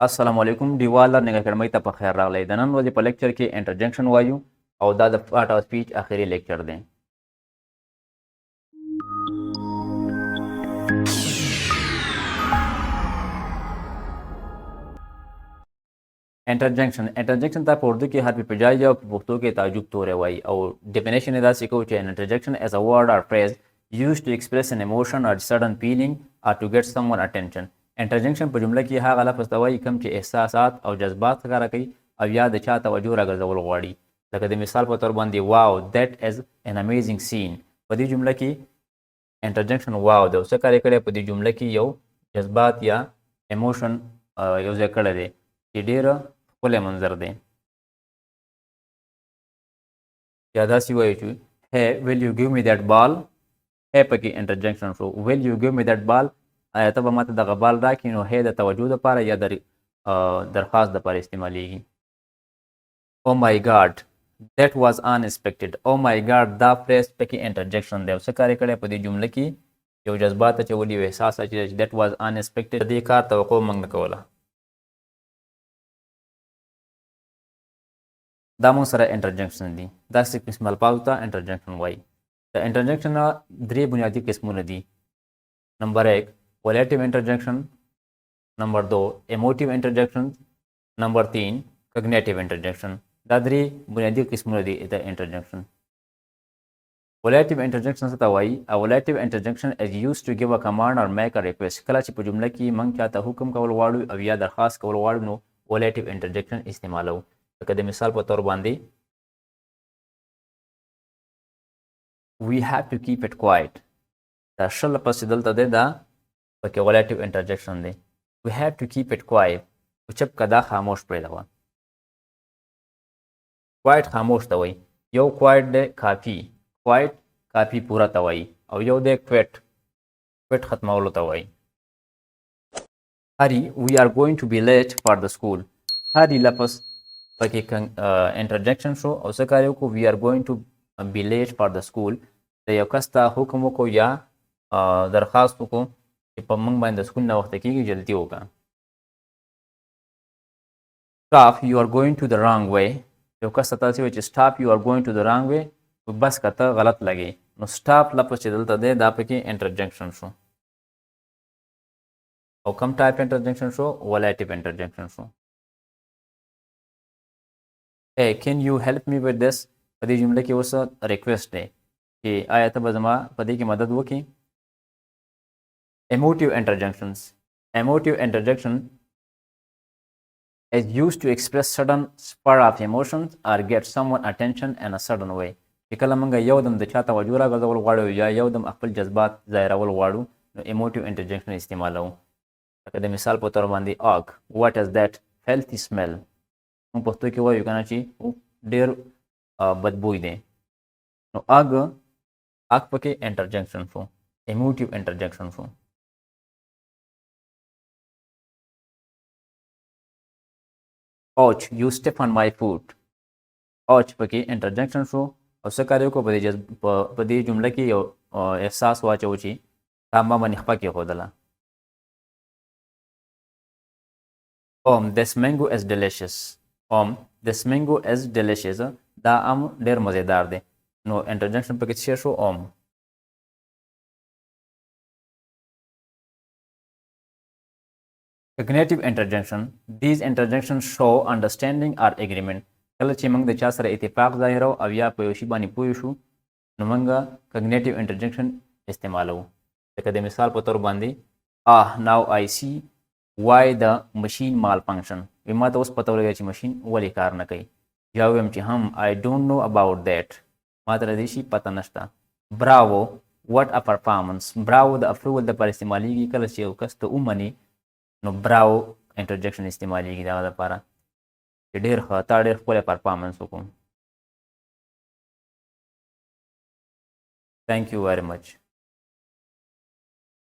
السلام علیکم ډیوا لرننګ اکیډمۍ ته په خیر راغلی. د نن ورځې په لیکچر کې انټرجنکشن وایو او دا د پارټ آف سپیچ اخري لیکچر دی. انټرجنکشن ته په اردو کې حرف پجای او په پښتو کې تعجب توری وایي او ډیفینیشن یې داسې کوو چې انټرجنکشن as a word or phrase used to express an emotion or sudden feeling or to get someone attention. انټرجنکشن په جمله کې هغه لفظ ته وایي کوم چې احساسات او جذبات ښکاره کوي او یا د چا توجه راګرځول غواړي. لکه د مثال په تور باندې واو that is an amazing scene. په دې جمله کې انټرجنکشن واو د څه کار کړی په دې جمله کې یو جذبات یا ایموشن یو ځای کړی دی چې ډېره ښکلی منظر دی. یا داسې وایو چې hey will you give me that ball. hey پکې انټرجنکشن شو. will you give me that ball آیا ته به ماته دغه بال راکړې نو هی د توجه دپاره یا د درخواست دپاره استعمالیږي. او مای ګاډ that was unexpected. او مای ګاډ دا فریز پکې انټرجکشن دی او څه کار یې کړی په دې جمله کې یو جذبات اچولي یو احساس اچولی چې that was unexpected. د دې کار توقع موږ نه کوله. دا موږ سره انټرجکشن دي. داسې قسم الفاظو ته انټرجکشن وایي. د انټرجکشن درې بنیادي قسمونه دي. نمبر 1 relative interjection, number 2 emotive interjection, number 3 cognitive interjection. دا درې بنیادي قسمونه دي د انټرجکشن. relative interjection څه ته وایي؟ relative interjection is used to give a command or make a request. کله چې په جمله کې موږ چاته حکم کول غواړو او یا درخواست کول غواړو نو relative interjection استعمالوو. لکه د مثال په تور باندې we have to keep it quiet. دا شل لپس چې دلته دی دا پکې relative interjection دی. we have to keep it quiet. او چپ که دا خاموش پرېږده. quiet خاموش ته وایي. یو quiet دی کافي. quiet کافي پوره ته وایي او یو دی quit ختمولو ته وایي. hurry we are going to be late for the school. hurry لفظ پکې interjection شو او څه کار یې وکړو we are going to be late for the school. د یو کس ته حکم وکړو یا درخواست وکړو چې په موږ باندې د سکول نه وخته کېږي جلدي وکړه. stop you are going to the wrong way. یو کس ته تاسې وایي چې stop you are going to the wrong way بس که ته غلط لګې نو stop لفظ چې دلته دی دا پکې انټرجکشن شو. او کوم ټایپ انټرجکشن شو؟ relative انټرجکشن شو. hey can you help me with this. په دې جمله کې اوس ریکویسټ دی چې آیا ته به زما په دې کې مدد وکړې. emotive interjections. emotive interjection is used to express sudden spur of emotions or get someone attention in a sudden way. چې کله موږ یو دم د چا توجه راګرځول غواړو یا یو دم خپل جذبات ظاهرول غواړو نو emotive interjection استعمالوو. لکه د مثال په تور باندې ugh what is that healthy smell. موږ پښتو کې وایو که نه چې ډېر بدبوی دی نو ugh پکې انټرجکشن شو. emotive interjection شو. ouch you step on my foot. ouch پکې انټرجکشن شو او څه کار یې وکړو په دې جمله کې یو احساس واچوو چې تا ما باندې خپه کېښودله. this mango is delicious. this mango is delicious. دا ام ډېر مزیدار دی نو انټرجکشن پکې څه شو؟ cognitive interjection. These interjections show understanding or agreement. کله چې موږ د چا سره اتفاق ظاهرو او یا په یو شي باندې پوه شو نو موږ cognitive interjection استعمالوو. لکه د مثال په تور باندې now I see why the machine malfunction. وی ما ته اوس پته ولګی چې ماشین ولې کار نه کوي. یا ویم چې I don't know about that. ما ته د دې شي پته نشته. bravo what a performance. bravo د approval دپاره استعمالیږي کله چې یو کس ته ومني نو براو انټرجکشن استعمالیږي دغه دپاره چې ډېر ښه تا ډېر ښکلی پرفارمنس وکړو. thank you very much.